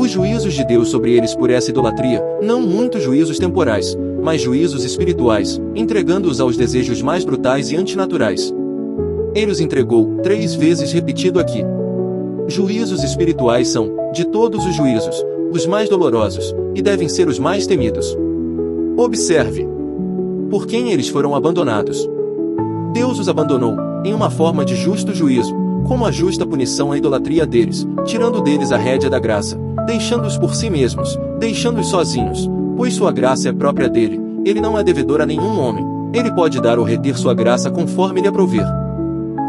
Os juízos de Deus sobre eles por essa idolatria, não muitos juízos temporais, mas juízos espirituais, entregando-os aos desejos mais brutais e antinaturais. Ele os entregou, 3 vezes repetido aqui. Juízos espirituais são, de todos os juízos, os mais dolorosos, e devem ser os mais temidos. Observe. Por quem eles foram abandonados? Deus os abandonou, em uma forma de justo juízo, como a justa punição à idolatria deles, tirando deles a rédea da graça, deixando-os por si mesmos, deixando-os sozinhos, pois sua graça é própria dele, ele não é devedor a nenhum homem, ele pode dar ou reter sua graça conforme lhe aprouver.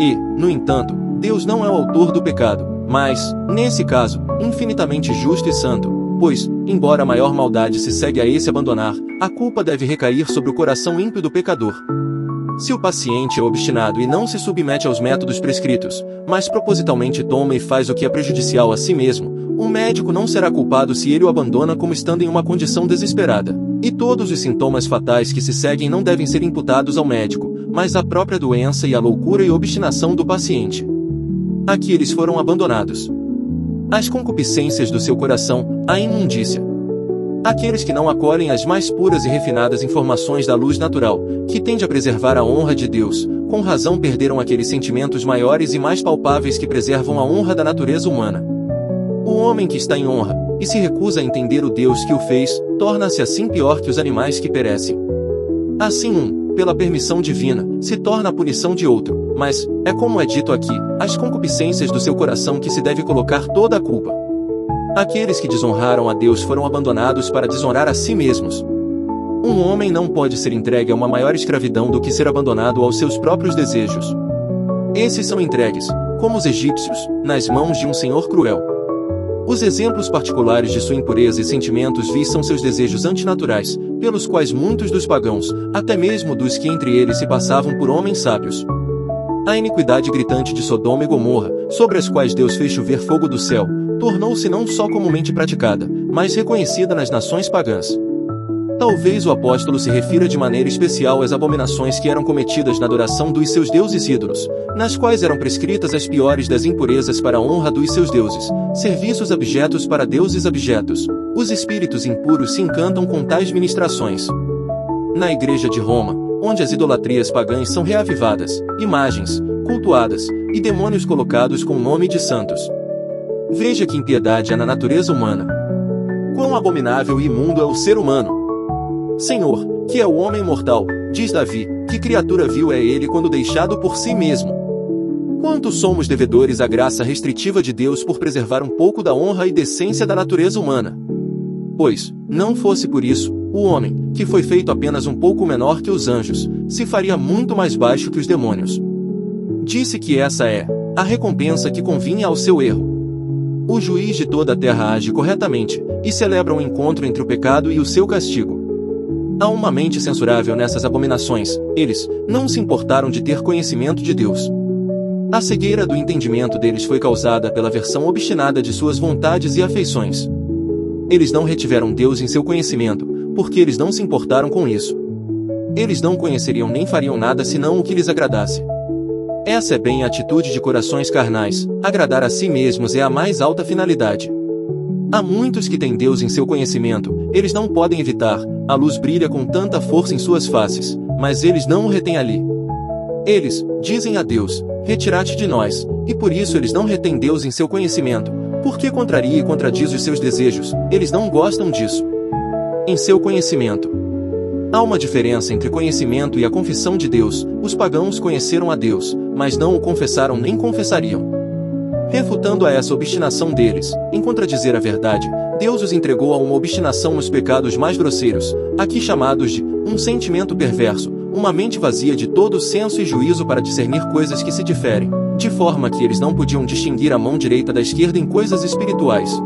E, no entanto, Deus não é o autor do pecado, mas, nesse caso, infinitamente justo e santo, pois, embora a maior maldade se segue a esse abandonar, a culpa deve recair sobre o coração ímpio do pecador. Se o paciente é obstinado e não se submete aos métodos prescritos, mas propositalmente toma e faz o que é prejudicial a si mesmo, o médico não será culpado se ele o abandona como estando em uma condição desesperada. E todos os sintomas fatais que se seguem não devem ser imputados ao médico, mas à própria doença e à loucura e obstinação do paciente. Aqui eles foram abandonados. As concupiscências do seu coração, a imundícia. Aqueles que não acolhem as mais puras e refinadas informações da luz natural, que tende a preservar a honra de Deus, com razão perderam aqueles sentimentos maiores e mais palpáveis que preservam a honra da natureza humana. O homem que está em honra, e se recusa a entender o Deus que o fez, torna-se assim pior que os animais que perecem. Assim pela permissão divina, se torna a punição de outro, mas, é como é dito aqui, as concupiscências do seu coração que se deve colocar toda a culpa. Aqueles que desonraram a Deus foram abandonados para desonrar a si mesmos. Um homem não pode ser entregue a uma maior escravidão do que ser abandonado aos seus próprios desejos. Esses são entregues, como os egípcios, nas mãos de um senhor cruel. Os exemplos particulares de sua impureza e sentimentos vis são seus desejos antinaturais, pelos quais muitos dos pagãos, até mesmo dos que entre eles se passavam por homens sábios. A iniquidade gritante de Sodoma e Gomorra, sobre as quais Deus fez chover fogo do céu, tornou-se não só comumente praticada, mas reconhecida nas nações pagãs. Talvez o apóstolo se refira de maneira especial às abominações que eram cometidas na adoração dos seus deuses ídolos, nas quais eram prescritas as piores das impurezas para a honra dos seus deuses, serviços abjetos para deuses abjetos. Os espíritos impuros se encantam com tais ministrações. Na igreja de Roma, onde as idolatrias pagãs são reavivadas, imagens, cultuadas, e demônios colocados com o nome de santos. Veja que impiedade há na natureza humana. Quão abominável e imundo é o ser humano! Senhor, que é o homem mortal, diz Davi, que criatura vil é ele quando deixado por si mesmo. Quanto somos devedores à graça restritiva de Deus por preservar um pouco da honra e decência da natureza humana. Pois, não fosse por isso, o homem, que foi feito apenas um pouco menor que os anjos, se faria muito mais baixo que os demônios. Disse que essa é a recompensa que convinha ao seu erro. O juiz de toda a terra age corretamente, e celebra um encontro entre o pecado e o seu castigo. Há uma mente censurável nessas abominações, eles não se importaram de ter conhecimento de Deus. A cegueira do entendimento deles foi causada pela versão obstinada de suas vontades e afeições. Eles não retiveram Deus em seu conhecimento, porque eles não se importaram com isso. Eles não conheceriam nem fariam nada senão o que lhes agradasse. Essa é bem a atitude de corações carnais, agradar a si mesmos é a mais alta finalidade. Há muitos que têm Deus em seu conhecimento, eles não podem evitar, a luz brilha com tanta força em suas faces, mas eles não o retêm ali. Eles dizem a Deus, retira-te de nós, e por isso eles não retêm Deus em seu conhecimento, porque contraria e contradiz os seus desejos, eles não gostam disso. Em seu conhecimento. Há uma diferença entre conhecimento e a confissão de Deus. Os pagãos conheceram a Deus, mas não o confessaram nem confessariam. Refutando a essa obstinação deles, em contradizer a verdade, Deus os entregou a uma obstinação nos pecados mais grosseiros, aqui chamados de um sentimento perverso, uma mente vazia de todo senso e juízo para discernir coisas que se diferem, de forma que eles não podiam distinguir a mão direita da esquerda em coisas espirituais.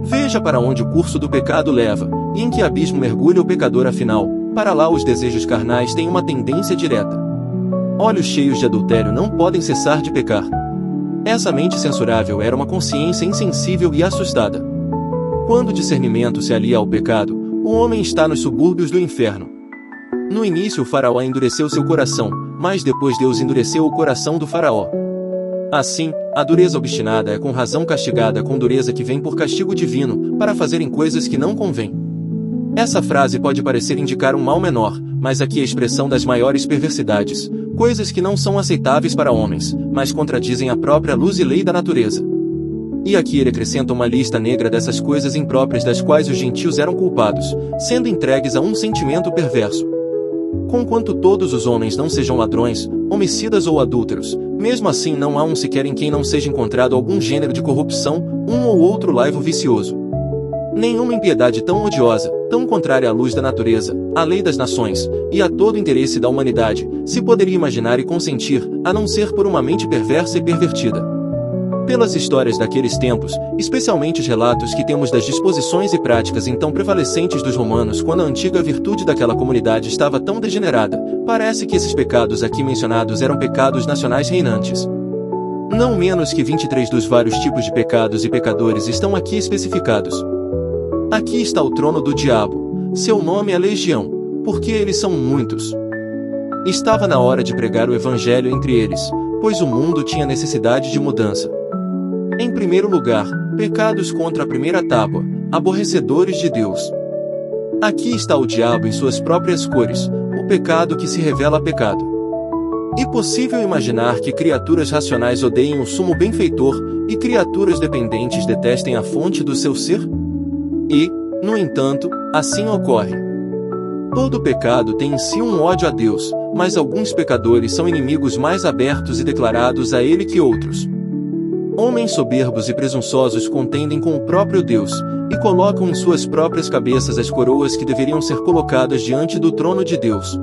Veja para onde o curso do pecado leva, e em que abismo mergulha o pecador afinal, para lá os desejos carnais têm uma tendência direta. Olhos cheios de adultério não podem cessar de pecar. Essa mente censurável era uma consciência insensível e assustada. Quando o discernimento se alia ao pecado, o homem está nos subúrbios do inferno. No início o faraó endureceu seu coração, mas depois Deus endureceu o coração do faraó. Assim, a dureza obstinada é com razão castigada com dureza que vem por castigo divino, para fazerem coisas que não convém. Essa frase pode parecer indicar um mal menor, mas aqui é a expressão das maiores perversidades, coisas que não são aceitáveis para homens, mas contradizem a própria luz e lei da natureza. E aqui ele acrescenta uma lista negra dessas coisas impróprias das quais os gentios eram culpados, sendo entregues a um sentimento perverso. Conquanto todos os homens não sejam ladrões, homicidas ou adúlteros, mesmo assim não há um sequer em quem não seja encontrado algum gênero de corrupção, um ou outro laivo vicioso. Nenhuma impiedade tão odiosa, tão contrária à luz da natureza, à lei das nações, e a todo o interesse da humanidade, se poderia imaginar e consentir, a não ser por uma mente perversa e pervertida. Pelas histórias daqueles tempos, especialmente os relatos que temos das disposições e práticas então prevalecentes dos romanos quando a antiga virtude daquela comunidade estava tão degenerada, parece que esses pecados aqui mencionados eram pecados nacionais reinantes. Não menos que 23 dos vários tipos de pecados e pecadores estão aqui especificados. Aqui está o trono do diabo, seu nome é Legião, porque eles são muitos. Estava na hora de pregar o evangelho entre eles, pois o mundo tinha necessidade de mudança. Em primeiro lugar, pecados contra a primeira tábua, aborrecedores de Deus. Aqui está o diabo em suas próprias cores, o pecado que se revela pecado. É possível imaginar que criaturas racionais odeiem o sumo benfeitor, e criaturas dependentes detestem a fonte do seu ser? E, no entanto, assim ocorre. Todo pecado tem em si um ódio a Deus, mas alguns pecadores são inimigos mais abertos e declarados a Ele que outros. Homens soberbos e presunçosos contendem com o próprio Deus, e colocam em suas próprias cabeças as coroas que deveriam ser colocadas diante do trono de Deus.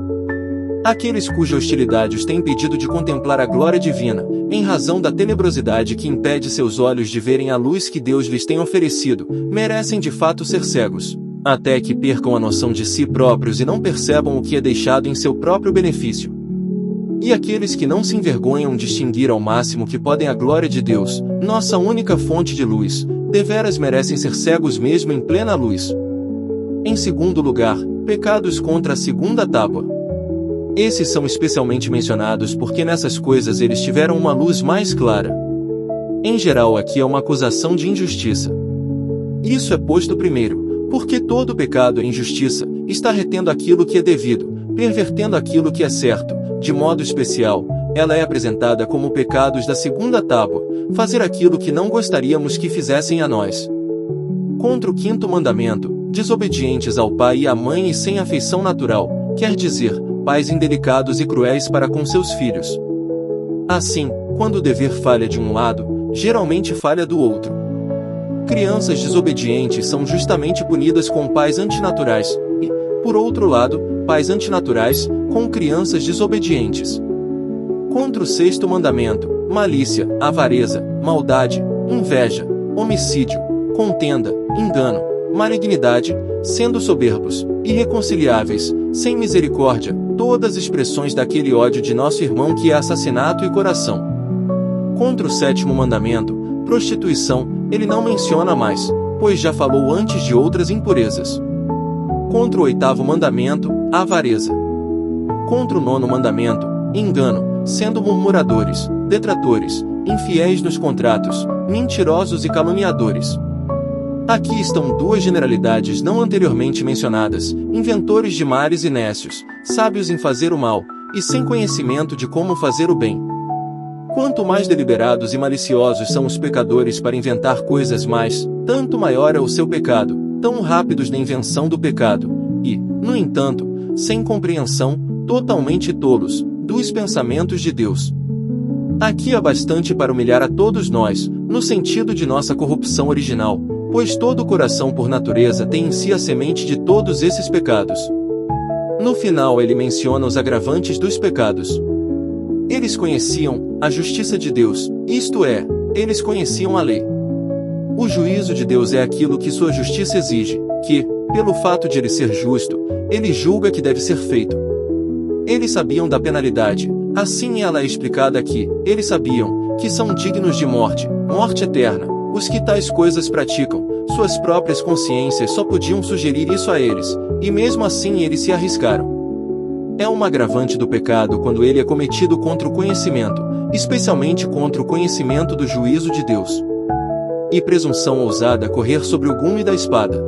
Aqueles cuja hostilidade os tem impedido de contemplar a glória divina, em razão da tenebrosidade que impede seus olhos de verem a luz que Deus lhes tem oferecido, merecem de fato ser cegos, até que percam a noção de si próprios e não percebam o que é deixado em seu próprio benefício. E aqueles que não se envergonham de extinguir ao máximo que podem a glória de Deus, nossa única fonte de luz, deveras merecem ser cegos mesmo em plena luz. Em segundo lugar, pecados contra a segunda tábua. Esses são especialmente mencionados porque nessas coisas eles tiveram uma luz mais clara. Em geral aqui é uma acusação de injustiça. Isso é posto primeiro, porque todo pecado é injustiça, está retendo aquilo que é devido, pervertendo aquilo que é certo. De modo especial, ela é apresentada como pecados da segunda tábua, fazer aquilo que não gostaríamos que fizessem a nós. Contra o quinto mandamento, desobedientes ao pai e à mãe e sem afeição natural, quer dizer, pais indelicados e cruéis para com seus filhos. Assim, quando o dever falha de um lado, geralmente falha do outro. Crianças desobedientes são justamente punidas com pais antinaturais, e, por outro lado, pais antinaturais, com crianças desobedientes. Contra o sexto mandamento, malícia, avareza, maldade, inveja, homicídio, contenda, engano, malignidade, sendo soberbos, irreconciliáveis, sem misericórdia, todas as expressões daquele ódio de nosso irmão que é assassinato e coração. Contra o sétimo mandamento, prostituição, ele não menciona mais, pois já falou antes de outras impurezas. Contra o oitavo mandamento, avareza. Contra o nono mandamento, engano, sendo murmuradores, detratores, infiéis nos contratos, mentirosos e caluniadores. Aqui estão duas generalidades não anteriormente mencionadas, inventores de males e nécios, sábios em fazer o mal, e sem conhecimento de como fazer o bem. Quanto mais deliberados e maliciosos são os pecadores para inventar coisas mais, tanto maior é o seu pecado, tão rápidos na invenção do pecado, e, no entanto, sem compreensão, totalmente tolos, dos pensamentos de Deus. Aqui há bastante para humilhar a todos nós, no sentido de nossa corrupção original, pois todo coração por natureza tem em si a semente de todos esses pecados. No final ele menciona os agravantes dos pecados. Eles conheciam a justiça de Deus, isto é, eles conheciam a lei. O juízo de Deus é aquilo que sua justiça exige, que, pelo fato de ele ser justo, ele julga que deve ser feito. Eles sabiam da penalidade, assim ela é explicada aqui, eles sabiam que são dignos de morte, morte eterna, os que tais coisas praticam, suas próprias consciências só podiam sugerir isso a eles, e mesmo assim eles se arriscaram. É uma agravante do pecado quando ele é cometido contra o conhecimento, especialmente contra o conhecimento do juízo de Deus. E presunção ousada correr sobre o gume da espada.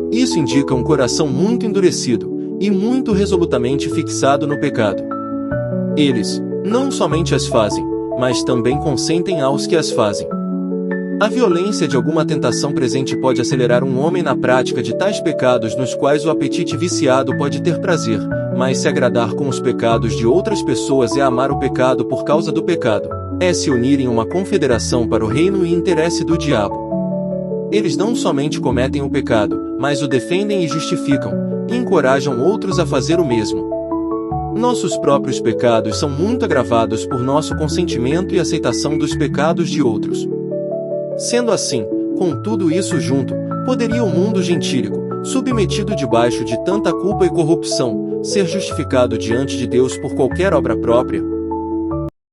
Isso indica um coração muito endurecido, e muito resolutamente fixado no pecado. Eles, não somente as fazem, mas também consentem aos que as fazem. A violência de alguma tentação presente pode acelerar um homem na prática de tais pecados nos quais o apetite viciado pode ter prazer, mas se agradar com os pecados de outras pessoas é amar o pecado por causa do pecado, é se unir em uma confederação para o reino e interesse do diabo. Eles não somente cometem o pecado, mas o defendem e justificam, e encorajam outros a fazer o mesmo. Nossos próprios pecados são muito agravados por nosso consentimento e aceitação dos pecados de outros. Sendo assim, com tudo isso junto, poderia o mundo gentílico, submetido debaixo de tanta culpa e corrupção, ser justificado diante de Deus por qualquer obra própria?